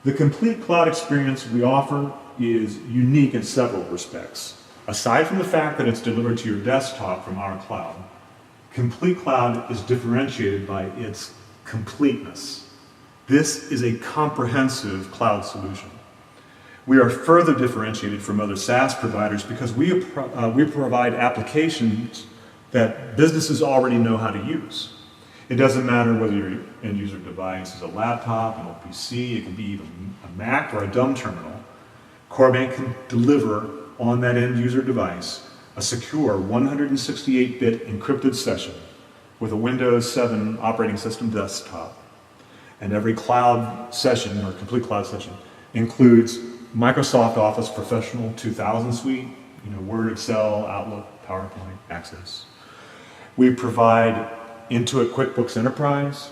The complete cloud experience we offer is unique in several respects. Aside from the fact that it's delivered to your desktop from our cloud, CompleteCloud is differentiated by its completeness. This is a comprehensive cloud solution. We are further differentiated from other SaaS providers because we provide applications that businesses already know how to use. It doesn't matter whether your end user device is a laptop, an old PC, it can be even a Mac or a dumb terminal. CoreBanc can deliver on that end user device a secure 168-bit encrypted session with a Windows 7 operating system desktop. And every cloud session, or CompleteCloud session, includes Microsoft Office Professional 2000 suite, Word, Excel, Outlook, PowerPoint, Access. We provide Intuit QuickBooks Enterprise.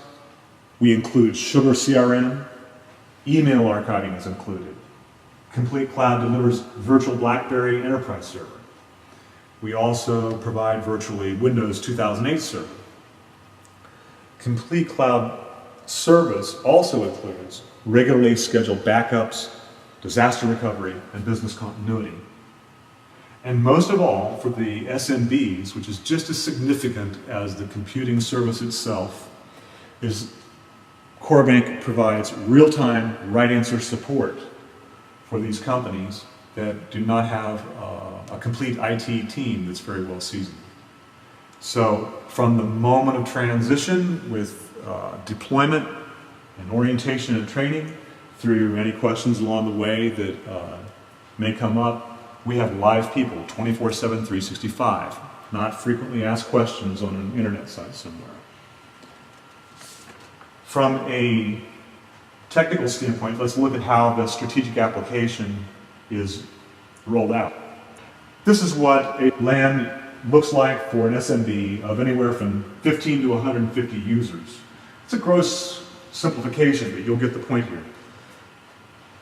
We include Sugar CRM. Email archiving is included. CompleteCloud delivers virtual BlackBerry Enterprise Server. We also provide virtually Windows 2008 Server. CompleteCloud service also includes regularly scheduled backups, disaster recovery, and business continuity. And most of all, for the SMBs, which is just as significant as the computing service itself, is CoreBanc provides real-time right answer support for these companies that do not have a complete IT team that's very well seasoned. So from the moment of transition with deployment and orientation and training, through any questions along the way that may come up, we have live people 24/7, 365, not frequently asked questions on an internet site somewhere. From a technical standpoint, let's look at how the strategic application is rolled out. This is what a LAN looks like for an SMB of anywhere from 15 to 150 users. It's a gross simplification, but you'll get the point here.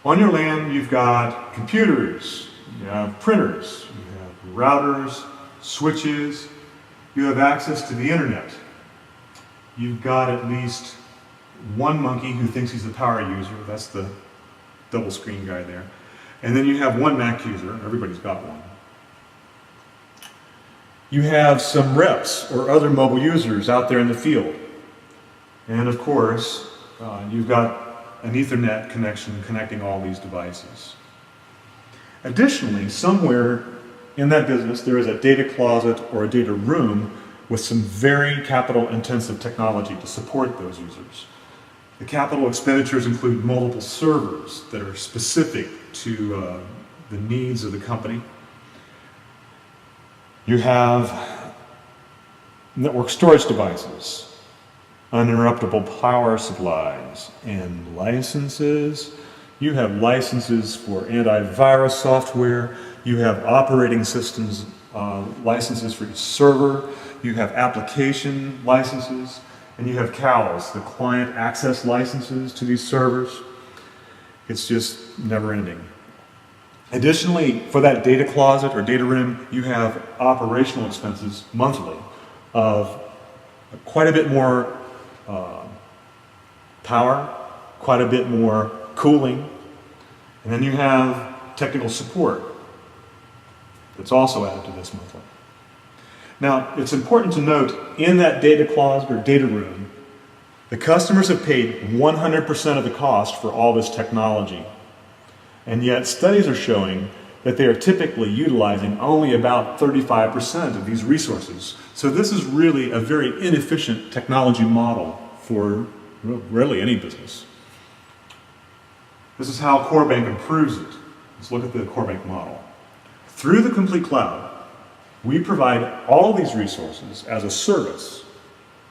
On your LAN, you've got computers, you have printers, you have routers, switches, you have access to the internet. You've got at least one monkey who thinks he's a power user, that's the double screen guy there. And then you have one Mac user, everybody's got one. You have some reps or other mobile users out there in the field. And of course, you've got an Ethernet connection connecting all these devices. Additionally, somewhere in that business, there is a data closet or a data room with some very capital-intensive technology to support those users. The capital expenditures include multiple servers that are specific to the needs of the company. You have network storage devices, uninterruptible power supplies, and licenses. You have licenses for antivirus software. You have operating systems licenses for each server. You have application licenses. And you have CALs, the client access licenses to these servers. It's just never ending. Additionally, for that data closet or data room, you have operational expenses monthly of quite a bit more power, quite a bit more cooling, and then you have technical support that's also added to this monthly. Now, it's important to note, in that data closet or data room, the customers have paid 100% of the cost for all this technology. And yet, studies are showing that they are typically utilizing only about 35% of these resources. So this is really a very inefficient technology model for really any business. This is how CoreBanc improves it. Let's look at the CoreBanc model. Through the CompleteCloud, we provide all of these resources as a service.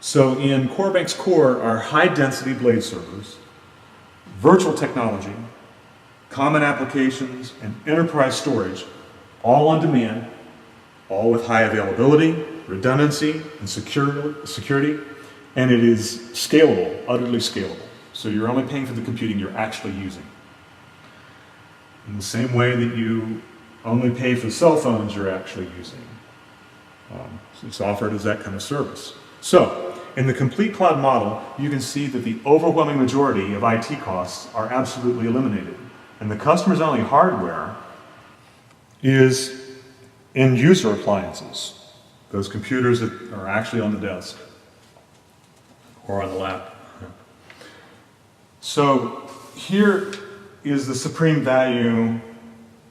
So in CoreBanc's core are high-density blade servers, virtual technology, common applications, and enterprise storage, all on demand, all with high availability, redundancy, and security, and it is scalable, utterly scalable. So you're only paying for the computing you're actually using. In the same way that you only pay for the cell phones you're actually using. It's offered as that kind of service. So, in the complete cloud model, you can see that the overwhelming majority of IT costs are absolutely eliminated. And the customer's only hardware is end user appliances, those computers that are actually on the desk or on the lap. So here is the supreme value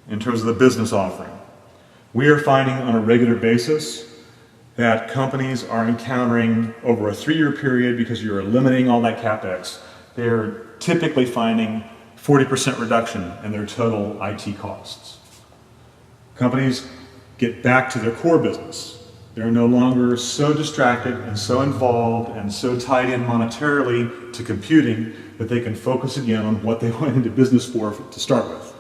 in terms of the business offering. We are finding on a regular basis that companies are encountering over a 3-year period, because you're eliminating all that CapEx, they're typically finding 40% reduction in their total IT costs. Companies get back to their core business. They're no longer so distracted and so involved and so tied in monetarily to computing that they can focus again on what they went into business for to start with.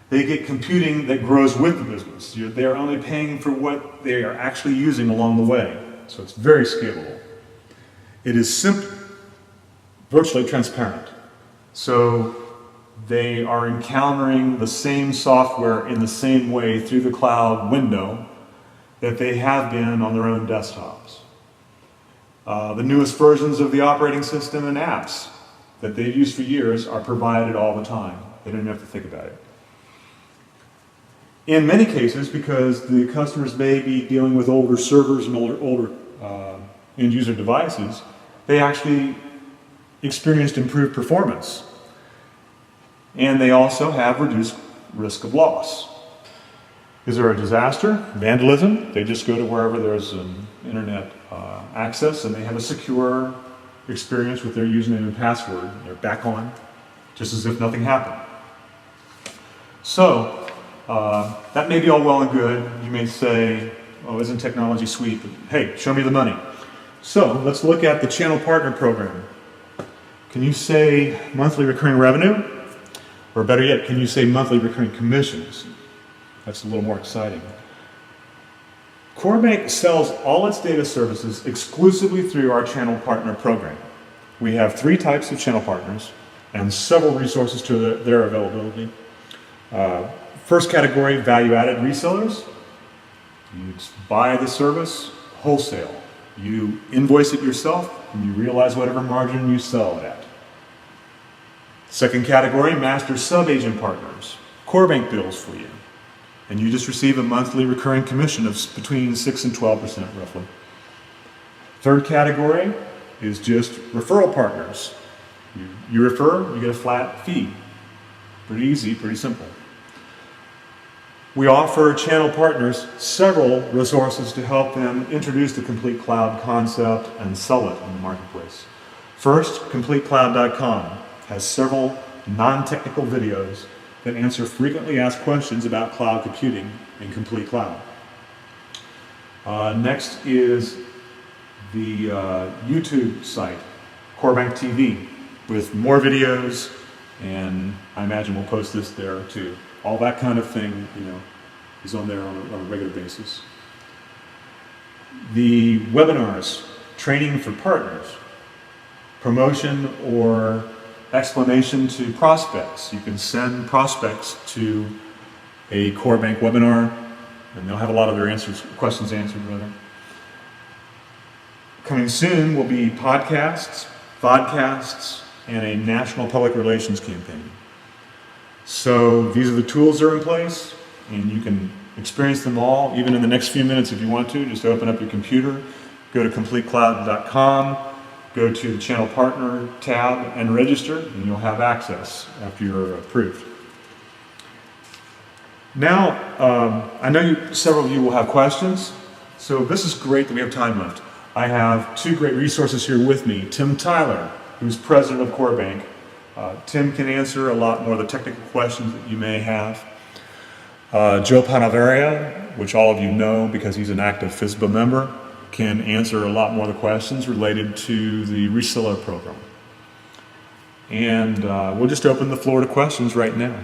They get computing that grows with the business. They're only paying for what they are actually using along the way. So it's very scalable. It is simple, virtually transparent. So they are encountering the same software in the same way through the cloud window that they have been on their own desktops. The newest versions of the operating system and apps that they've used for years are provided all the time. They don't even have to think about it. In many cases, because the customers may be dealing with older servers and older end-user devices, they actually experienced improved performance. And they also have reduced risk of loss. Is there a disaster, vandalism? They just go to wherever there's an internet access, and they have a secure experience with their username and password. They're back on, just as if nothing happened. So, that may be all well and good. You may say, oh, isn't technology sweet? But hey, show me the money. So let's look at the channel partner program. Can you say monthly recurring revenue? Or better yet, can you say monthly recurring commissions? That's a little more exciting. CoreBanc sells all its data services exclusively through our channel partner program. We have 3 types of channel partners and several resources to their availability. First category, value-added resellers. You buy the service wholesale. You invoice it yourself, and you realize whatever margin you sell it at. Second category, master sub-agent partners. CoreBanc bills for you, and you just receive a monthly recurring commission of between 6 and 12% roughly. Third category is just referral partners. You refer, you get a flat fee. Pretty easy, pretty simple. We offer channel partners several resources to help them introduce the complete cloud concept and sell it in the marketplace. First, CompleteCloud.com has several non-technical videos that answer frequently asked questions about cloud computing in complete cloud. Next is the YouTube site, CoreBanc TV, with more videos, and I imagine we'll post this there too. All that kind of thing, is on there on a regular basis. The webinars, training for partners, promotion or explanation to prospects. You can send prospects to a CoreBanc webinar, and they'll have a lot of their questions answered rather. Coming soon will be podcasts, vodcasts, and a national public relations campaign. So these are the tools that are in place, and you can experience them all, even in the next few minutes if you want to. Just open up your computer, go to CompleteCloud.com, go to the Channel Partner tab and register, and you'll have access after you're approved. Now, I know several of you will have questions, so this is great that we have time left. I have 2 great resources here with me. Tim Tyler, who's president of CoreBanc. Tim can answer a lot more of the technical questions that you may have. Joe Panavaria, which all of you know because he's an active FISPA member, can answer a lot more of the questions related to the Reseller program. And we'll just open the floor to questions right now.